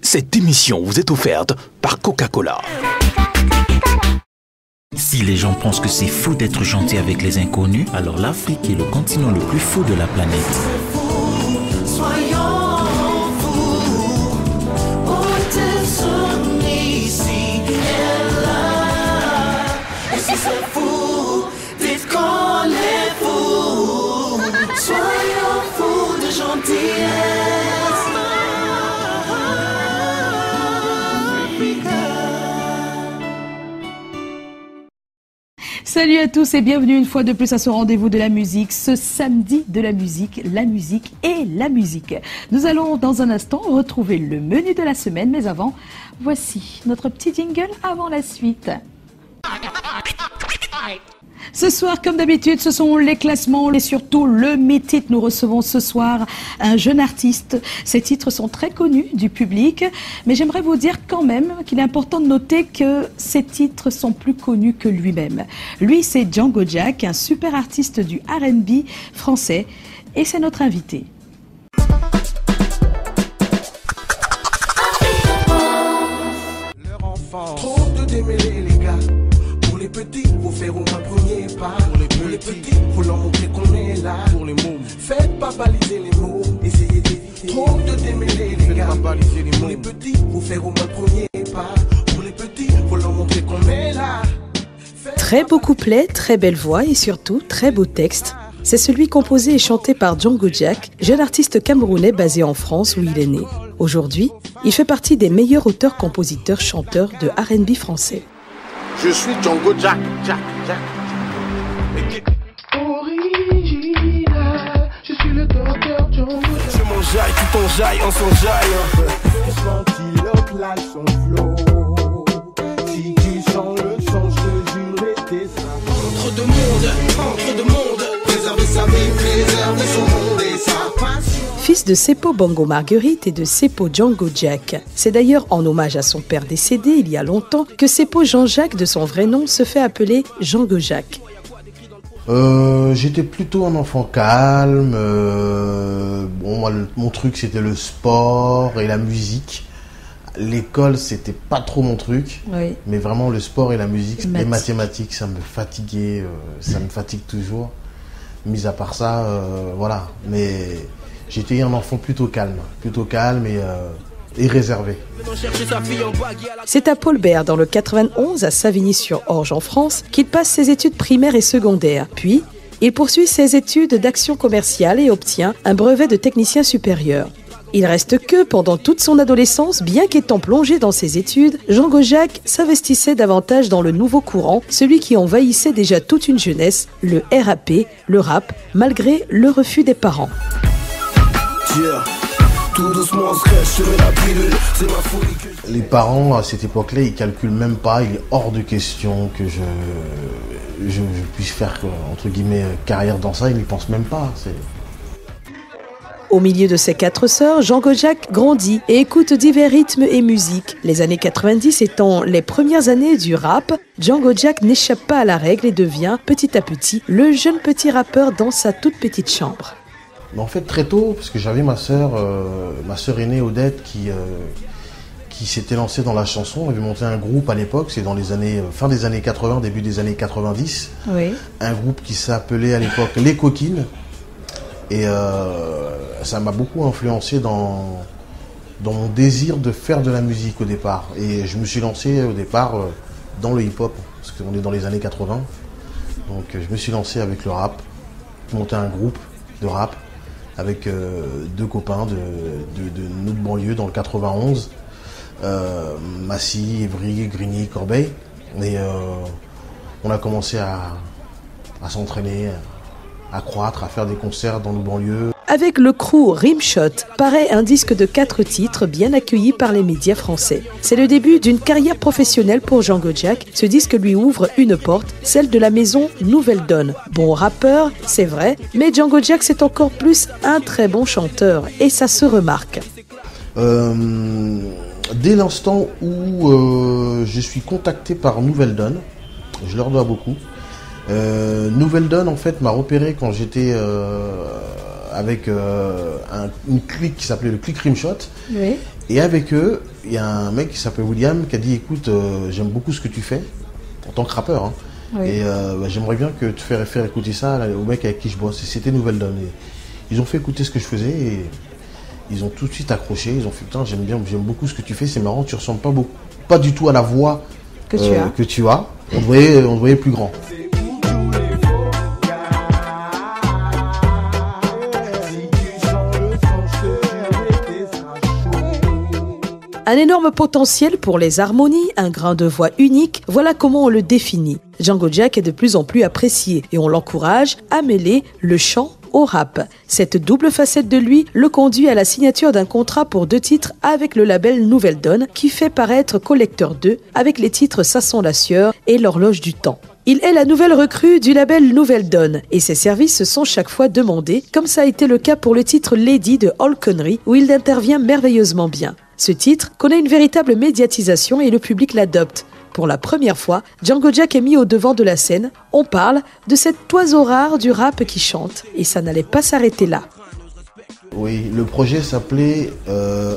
Cette émission vous est offerte par Coca-Cola. Si les gens pensent que c'est fou d'être gentil avec les inconnus, alors l'Afrique est le continent le plus fou de la planète. Salut à tous et bienvenue une fois de plus à ce rendez-vous de la musique, ce samedi de la musique et la musique. Nous allons dans un instant retrouver le menu de la semaine, mais avant, voici notre petit jingle avant la suite. Ce soir, comme d'habitude, ce sont les classements et surtout le métier. Nous recevons ce soir un jeune artiste. Ses titres sont très connus du public, mais j'aimerais vous dire quand même qu'il est important de noter que ses titres sont plus connus que lui-même. Lui, c'est Django Jack, un super artiste du R&B français, et c'est notre invité. Leur enfant, trop de démêler les gars. Pour les petits, faut faire au moins premier pas. Pour les petits, faut leur montrer qu'on est là. Pour les mômes, faites pas baliser les mots. Essayez d'éviter trop de démêler les gars. Pour les petits, faut faire au moins premier pas. Pour les petits, faut leur montrer qu'on est là. Très beau couplet, très belle voix et surtout très beau texte. C'est celui composé et chanté par Django Jack, jeune artiste camerounais basé en France où il est né. Aujourd'hui, il fait partie des meilleurs auteurs, compositeurs, chanteurs de R&B français. Je suis Django Jack. Original, je suis le docteur Django. Je m'enjaille, tu t'enjailles, on s'enjaille. Ventiloque là son flow. Si tu sens le son, je te jure, t'es ça. Entre deux mondes, préserver sa vie, préserver son monde et sa passion. Fils de Seppo Bongo Marguerite et de Seppo Django Jack. C'est d'ailleurs en hommage à son père décédé il y a longtemps que Seppo Jean-Jacques, de son vrai nom, se fait appeler Django Jack. J'étais plutôt un enfant calme. Moi, mon truc, c'était le sport et la musique. L'école, c'était pas trop mon truc. Oui. Mais vraiment, le sport et la musique, les mathématiques, ça me fatiguait. Ça me fatigue toujours. Mis à part ça, voilà. Mais j'étais un enfant plutôt calme et réservé. C'est à Paul Bert, dans le 91, à Savigny-sur-Orge en France, qu'il passe ses études primaires et secondaires. Puis, il poursuit ses études d'action commerciale et obtient un brevet de technicien supérieur. Il reste que, pendant toute son adolescence, bien qu'étant plongé dans ses études, Django Jack s'investissait davantage dans le nouveau courant, celui qui envahissait déjà toute une jeunesse, le RAP, le rap, malgré le refus des parents. Tout doucement, je mets la pilule, c'est ma folie que... Les parents, à cette époque-là, ils calculent même pas. Il est hors de question que je puisse faire, entre guillemets, carrière dans ça. Ils n'y pensent même pas. Au milieu de ses 4 sœurs, Django Jack grandit et écoute divers rythmes et musiques. Les années 90 étant les premières années du rap, Django Jack n'échappe pas à la règle et devient, petit à petit, le jeune petit rappeur dans sa toute petite chambre. Mais en fait, très tôt, parce que j'avais ma sœur aînée Odette qui s'était lancée dans la chanson. On avait monté un groupe à l'époque, c'est dans les années fin des années 80, début des années 90. Oui. Un groupe qui s'appelait à l'époque Les Coquines. Et ça m'a beaucoup influencé dans mon désir de faire de la musique au départ. Et je me suis lancé au départ dans le hip-hop, parce qu'on est dans les années 80. Donc je me suis lancé avec le rap, monté un groupe de rap avec 2 copains de notre banlieue dans le 91, Massy, Évry, Grigny, Corbeil. Et on a commencé à s'entraîner, à croître, à faire des concerts dans nos banlieues. Avec le crew Rimshot, paraît un disque de 4 titres bien accueilli par les médias français. C'est le début d'une carrière professionnelle pour Django Jack. Ce disque lui ouvre une porte, celle de la maison Nouvelle Donne. Bon rappeur, c'est vrai, mais Django Jack c'est encore plus un très bon chanteur et ça se remarque. Dès l'instant où je suis contacté par Nouvelle Donne, je leur dois beaucoup. Nouvelle Donne en fait m'a repéré quand j'étais avec une clique qui s'appelait le clic Rimshot. Oui. Et avec eux, il y a un mec qui s'appelle William qui a dit écoute, j'aime beaucoup ce que tu fais en tant que rappeur. Hein. Oui. Et j'aimerais bien que tu fasses faire écouter ça là, au mec avec qui je bosse. Et c'était Nouvelle Donne. Et ils ont fait écouter ce que je faisais et ils ont tout de suite accroché. Ils ont fait putain, j'aime beaucoup ce que tu fais. C'est marrant, tu ressembles pas du tout à la voix que tu as. On te voyait plus grand. Un énorme potentiel pour les harmonies, un grain de voix unique, voilà comment on le définit. Django Jack est de plus en plus apprécié et on l'encourage à mêler le chant au rap. Cette double facette de lui le conduit à la signature d'un contrat pour 2 titres avec le label Nouvelle Donne qui fait paraître Collecteur 2 avec les titres Ça sent la sueur et L'horloge du temps. Il est la nouvelle recrue du label Nouvelle Donne et ses services sont chaque fois demandés, comme ça a été le cas pour le titre Lady de All Connery où il intervient merveilleusement bien. Ce titre connaît une véritable médiatisation et le public l'adopte. Pour la première fois, Django Jack est mis au devant de la scène. On parle de cet oiseau rare du rap qui chante et ça n'allait pas s'arrêter là. Oui, le projet s'appelait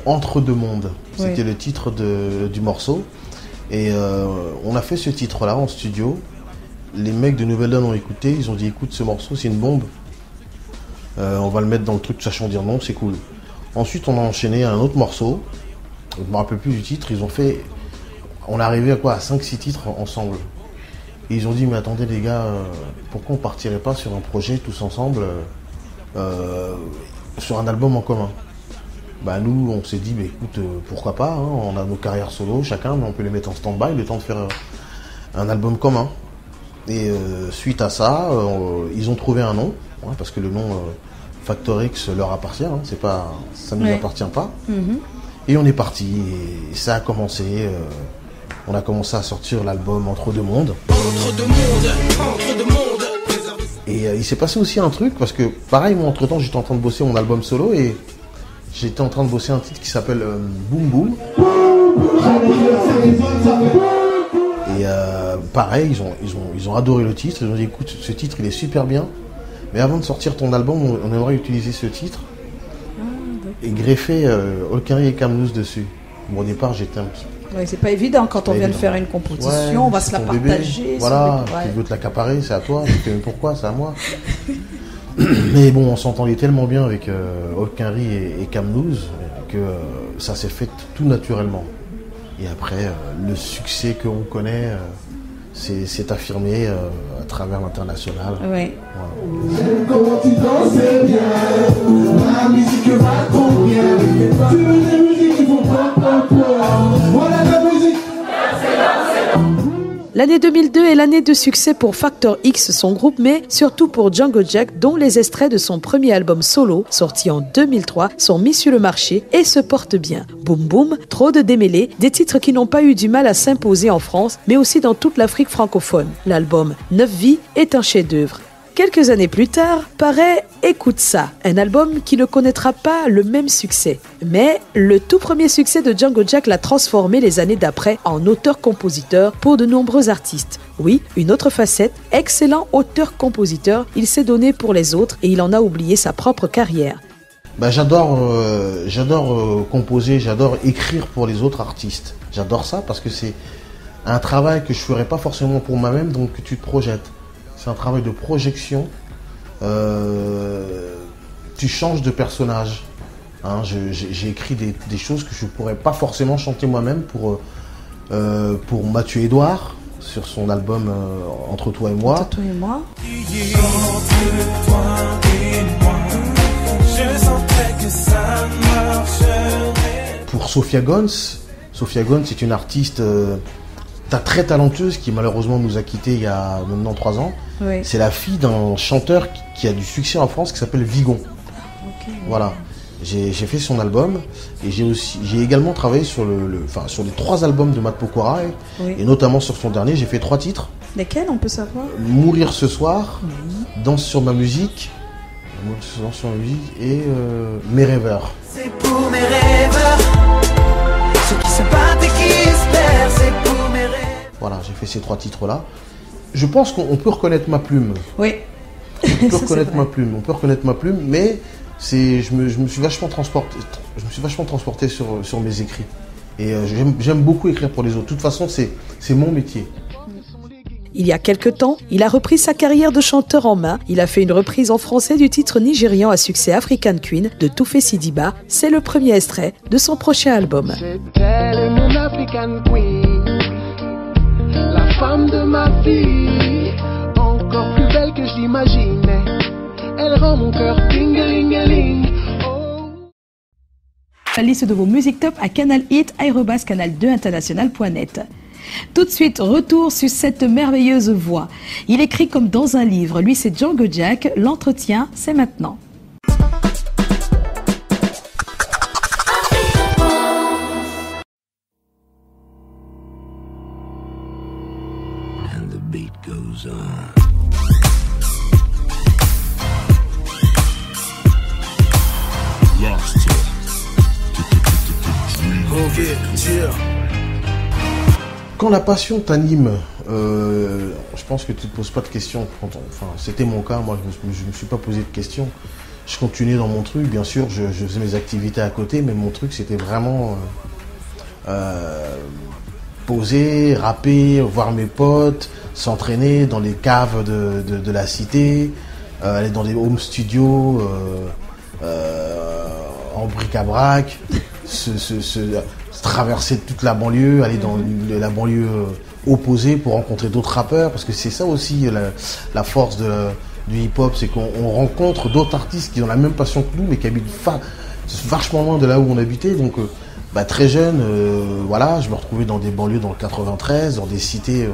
Entre deux mondes. C'était le titre du morceau. Et on a fait ce titre-là en studio. Les mecs de Nouvelle Donne ont écouté, ils ont dit écoute ce morceau c'est une bombe. On va le mettre dans le truc sachant dire non, c'est cool. Ensuite on a enchaîné un autre morceau. Je ne me rappelle plus du titre, on est arrivé à 5-6 titres ensemble. Et ils ont dit mais attendez les gars, pourquoi on partirait pas sur un projet tous ensemble sur un album en commun. Bah nous on s'est dit mais écoute pourquoi pas, hein, on a nos carrières solo chacun, mais on peut les mettre en stand-by le temps de faire un album commun. Et suite à ça, ils ont trouvé un nom, hein, parce que le nom Factor X leur appartient, hein, ça ne nous appartient pas. Et on est parti, et ça a commencé, on a commencé à sortir l'album Entre deux mondes. Entre deux mondes. Et il s'est passé aussi un truc, parce que pareil, moi entre temps j'étais en train de bosser mon album solo, et j'étais en train de bosser un titre qui s'appelle Boom Boom. Et pareil, ils ont adoré le titre, ils ont dit écoute, ce titre il est super bien, mais avant de sortir ton album, on aimerait utiliser ce titre et greffer All Connery et Camloose dessus. Bon, au départ, j'étais un petit peu... Ouais, c'est pas évident quand on vient de faire une composition, on va se la partager. Bébé. Voilà, tu veux te l'accaparer, c'est à toi, tu fais pourquoi, c'est à moi. Mais bon, on s'entendait tellement bien avec All Connery et Camloose que ça s'est fait tout naturellement. Et après, le succès qu'on connaît s'est affirmé à travers l'international. Oui. Voilà. Comment tu danses bien, la musique va trop bien. Tu veux des musiques qui font pas. Voilà la musique. L'année 2002 est l'année de succès pour Factor X, son groupe, mais surtout pour Django Jack, dont les extraits de son premier album solo, sorti en 2003, sont mis sur le marché et se portent bien. Boom Boom, Trop de démêlés, des titres qui n'ont pas eu du mal à s'imposer en France, mais aussi dans toute l'Afrique francophone. L'album 9 vies est un chef-d'œuvre. Quelques années plus tard, paraît Écoute ça, un album qui ne connaîtra pas le même succès. Mais le tout premier succès de Django Jack l'a transformé les années d'après en auteur-compositeur pour de nombreux artistes. Oui, une autre facette, excellent auteur-compositeur, il s'est donné pour les autres et il en a oublié sa propre carrière. Bah, j'adore composer, j'adore écrire pour les autres artistes. J'adore ça parce que c'est un travail que je ne ferais pas forcément pour moi-même, donc tu te projettes. C'est un travail de projection. Tu changes de personnage. Hein, j'ai écrit des choses que je ne pourrais pas forcément chanter moi-même pour Mathieu Edouard sur son album Entre toi et moi. Entre toi et moi. Entre toi et moi, je sentais que ça marcherait. Pour Sophia Gons c'est une artiste très talentueuse qui malheureusement nous a quittés il y a maintenant 3 ans. Oui. C'est la fille d'un chanteur qui a du succès en France qui s'appelle Vigon. Okay. Voilà. J'ai fait son album et j'ai également travaillé sur sur les 3 albums de Matt Pokora et notamment sur son dernier. J'ai fait 3 titres. Lesquels on peut savoir? Mourir ce soir, Danse sur ma musique, et Mes rêveurs. C'est pour mes rêveurs, ceux qui se battent et qui espèrent, c'est pour mes rêves. Voilà, j'ai fait ces 3 titres-là. Je pense qu'on peut reconnaître ma plume. Oui. On peut reconnaître ma plume, mais je me suis vachement transporté sur mes écrits. Et j'aime beaucoup écrire pour les autres. De toute façon, c'est mon métier. Il y a quelque temps, il a repris sa carrière de chanteur en main. Il a fait une reprise en français du titre nigérian à succès African Queen de Toufé Sidiba. C'est le premier extrait de son prochain album. C'est elle, mon African Queen, la femme de ma vie, encore plus belle que je l'imaginais. Elle rend mon cœur ting-a-ling-a-ling. La liste de vos musiques top à Canal Hit, Aérobas, Canal 2 International.net. Tout de suite, retour sur cette merveilleuse voix. Il écrit comme dans un livre. Lui, c'est Django Jack. L'entretien, c'est maintenant. And the beat goes on. Quand la passion t'anime, je pense que tu ne te poses pas de questions. Enfin, c'était mon cas, moi je ne me suis pas posé de questions. Je continuais dans mon truc, bien sûr, je faisais mes activités à côté, mais mon truc c'était vraiment poser, rapper, voir mes potes, s'entraîner dans les caves de la cité, aller dans des home studios, en bric-à-brac, traverser toute la banlieue, aller dans la banlieue opposée pour rencontrer d'autres rappeurs, parce que c'est ça aussi la force du hip-hop, c'est qu'on rencontre d'autres artistes qui ont la même passion que nous, mais qui habitent vachement loin de là où on habitait. Donc très jeune, voilà, je me retrouvais dans des banlieues dans le 93, dans des cités,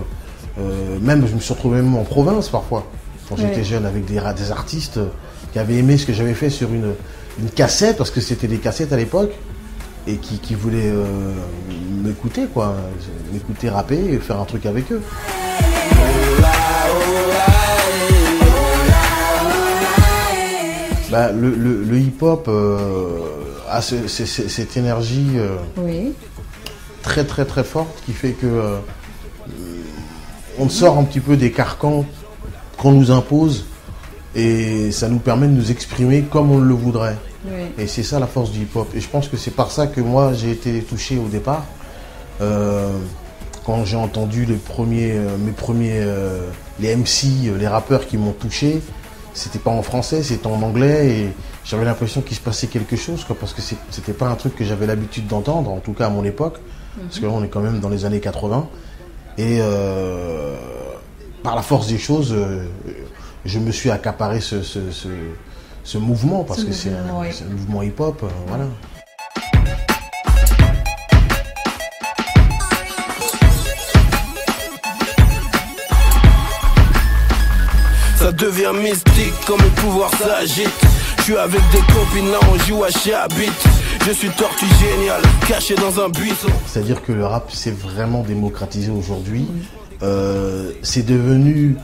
même je me suis retrouvé même en province parfois, quand j'étais jeune, avec des artistes qui avaient aimé ce que j'avais fait sur une cassette, parce que c'était des cassettes à l'époque, et qui voulaient m'écouter, quoi, m'écouter rapper et faire un truc avec eux. Le hip-hop a cette énergie très très très forte qui fait que on sort un petit peu des carcans qu'on nous impose et ça nous permet de nous exprimer comme on le voudrait. Et c'est ça la force du hip-hop. Et je pense que c'est par ça que moi j'ai été touché au départ. Quand j'ai entendu les MC, les rappeurs qui m'ont touché, c'était pas en français, c'était en anglais et j'avais l'impression qu'il se passait quelque chose, quoi, parce que c'était pas un truc que j'avais l'habitude d'entendre, en tout cas à mon époque, parce que là on est quand même dans les années 80. Et par la force des choses, je me suis accaparé ce mouvement, parce que c'est un mouvement hip-hop, voilà. Ça devient mystique comme le pouvoir s'agite. Je suis avec des copines, là on joue à Chabit. Je suis tortue génial, caché dans un buisson. C'est-à-dire que le rap s'est vraiment démocratisé aujourd'hui. C'est devenu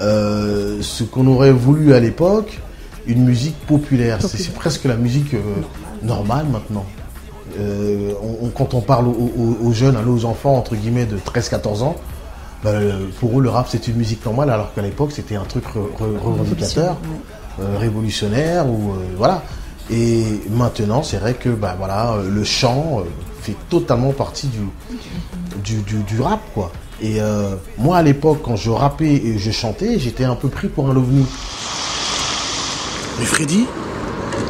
ce qu'on aurait voulu à l'époque, une musique populaire. C'est presque la musique normale maintenant. Quand on parle aux jeunes, aux enfants entre guillemets de 13-14 ans, pour eux le rap c'est une musique normale, alors qu'à l'époque c'était un truc revendicateur, révolutionnaire, ou voilà. Et maintenant c'est vrai que le chant fait totalement partie du rap, quoi. Et moi à l'époque quand je rappais et je chantais, j'étais un peu pris pour un ovni. Mais Freddy,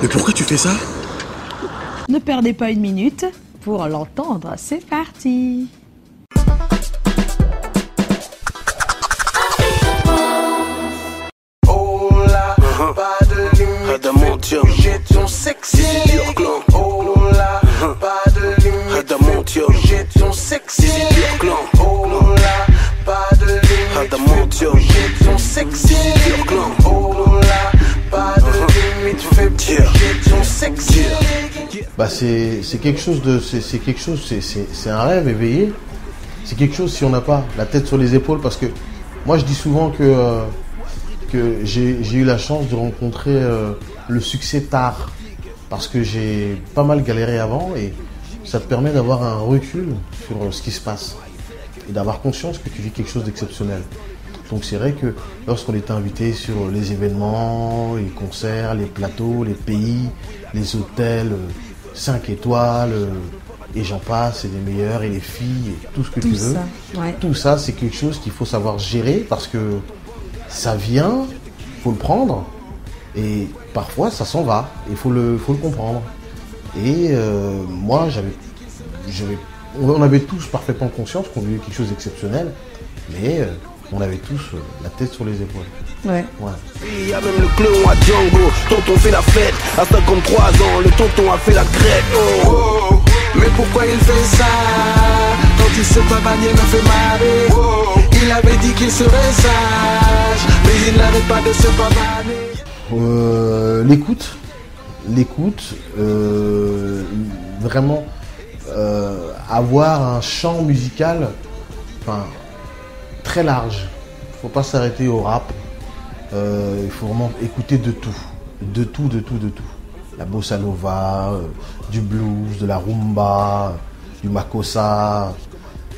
mais pourquoi tu fais ça? Ne perdez pas une minute pour l'entendre, c'est parti. Oh là, pas de limite, j'ai ton sexy. Oh là, pas de limite, j'ai ton sexy. Oh là, pas de limite, j'ai ton sexy. Oh là, pas de limite, j'ai ton sexy. C'est quelque chose c'est un rêve éveillé. C'est quelque chose si on n'a pas la tête sur les épaules, parce que moi je dis souvent que j'ai eu la chance de rencontrer le succès tard, parce que j'ai pas mal galéré avant, et ça te permet d'avoir un recul sur ce qui se passe et d'avoir conscience que tu vis quelque chose d'exceptionnel. Donc c'est vrai que lorsqu'on est invité sur les événements, les concerts, les plateaux, les pays, les hôtels, 5 étoiles, et j'en passe, et les meilleurs, et les filles, et tout ce que tu veux. Tout ça, c'est quelque chose qu'il faut savoir gérer parce que ça vient, il faut le prendre, et parfois ça s'en va, il faut le comprendre. Et moi, on avait tous parfaitement conscience qu'on vivait quelque chose d'exceptionnel, mais on avait tous la tête sur les épaules. Ouais. Il y a même le clone à Django. Tonton fait la fête à 53 ans. Le tonton a fait la crête. Oh, oh. Mais pourquoi il fait ça? Quand il se pavanier me fait marrer. Oh. Il avait dit qu'il serait sage, mais il n'arrête pas de se pavaner. L'écoute, vraiment avoir un champ musical, très large. Il ne faut pas s'arrêter au rap. Il faut vraiment écouter de tout. La bossa nova, du blues, de la rumba, du makossa,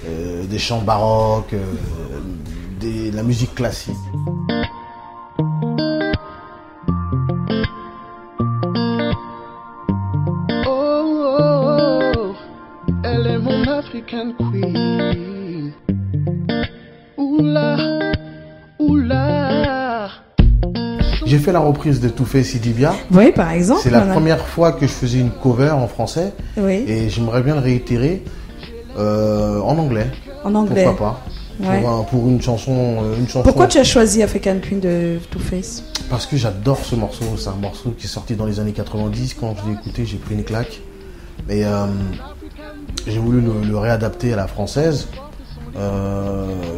des chants baroques, la musique classique. Oh, elle est mon African Queen. Oula, oula. J'ai fait la reprise de Toufé Sidibia. Oui, par exemple. C'est la première fois que je faisais une cover en français. Oui. Et j'aimerais bien le réitérer en anglais. En anglais. Pourquoi pas, pour une chanson. Pourquoi tu as choisi African Queen de Two-Face? Parce que j'adore ce morceau. C'est un morceau qui est sorti dans les années 90. Quand je l'ai écouté, j'ai pris une claque. Et j'ai voulu le réadapter à la française.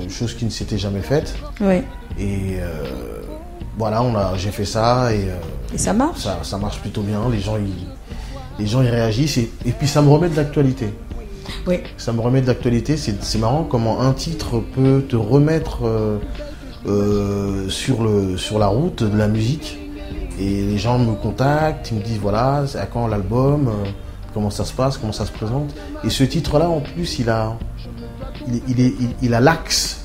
Chose qui ne s'était jamais faite. Oui. Et voilà, j'ai fait ça et ça marche. Ça marche plutôt bien. Les gens ils réagissent et puis ça me remet de l'actualité. Oui. Ça me remet de l'actualité. C'est marrant comment un titre peut te remettre sur la route de la musique. Et les gens me contactent, ils me disent voilà, c'est à quand l'album, comment ça se passe, comment ça se présente. Et ce titre-là, en plus, il a l'axe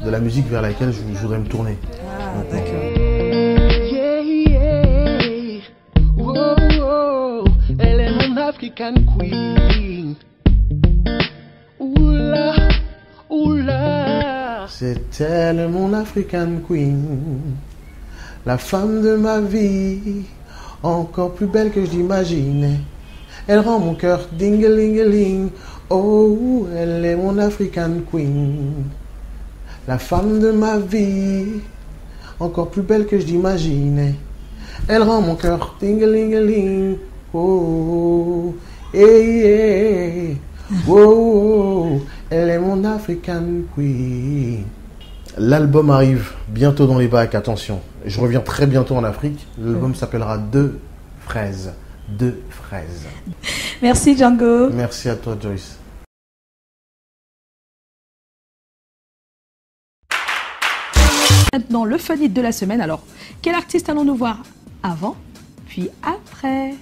de la musique vers laquelle je voudrais me tourner. Ah, d'accord. Elle est mon African Queen. Oula, oula. C'est elle mon African Queen, la femme de ma vie, encore plus belle que je l'imaginais. Elle rend mon cœur ding-a-ling-a-ling. Oh, elle est mon African Queen, la femme de ma vie, encore plus belle que je l'imaginais. Elle rend mon cœur ding-a-ling-a-ling. Oh, hey, hey. Oh, elle est mon African Queen. L'album arrive bientôt dans les bacs, attention. Je reviens très bientôt en Afrique. L'album s'appellera Deux fraises. Deux fraises. Merci Django. Merci à toi Joyce. Maintenant le fun hit de la semaine. Alors, quel artiste allons-nous voir avant, puis après?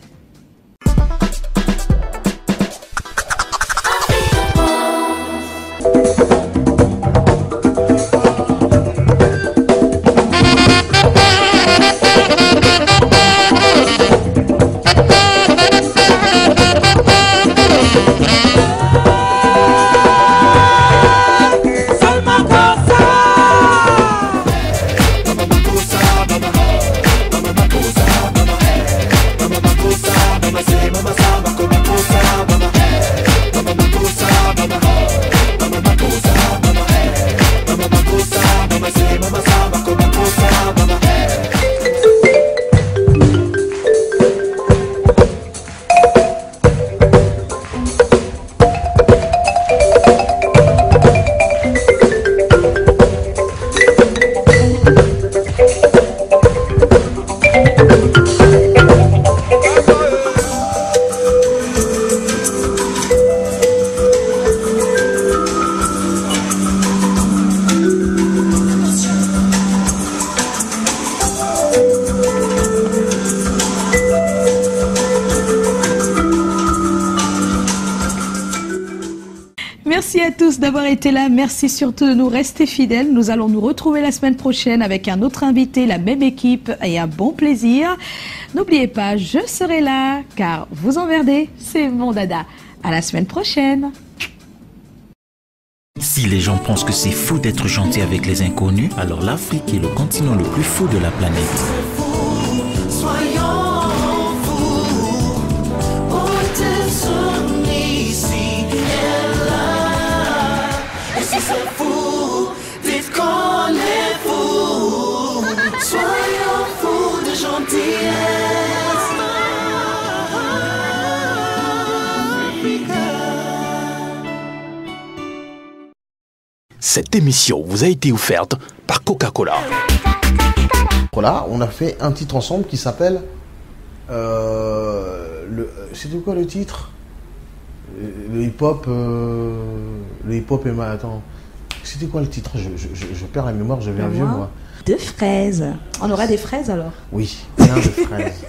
Merci à tous d'avoir été là. Merci surtout de nous rester fidèles. Nous allons nous retrouver la semaine prochaine avec un autre invité, la même équipe et un bon plaisir. N'oubliez pas, je serai là car vous emmerder, c'est mon dada. À la semaine prochaine. Si les gens pensent que c'est fou d'être gentil avec les inconnus, alors l'Afrique est le continent le plus fou de la planète. Soyons fous, ici et là. Et si c'est fou, dites qu'on est fou. Soyons fous de gentillesse. Cette émission vous a été offerte par Coca-Cola. Voilà, on a fait un titre ensemble qui s'appelle... c'était quoi le titre? Le hip-hop... le hip-hop et ma... Attends. C'était quoi le titre? Je perds la mémoire, je deviens vieux moi. De fraises. On aura des fraises alors? Oui, plein de fraises.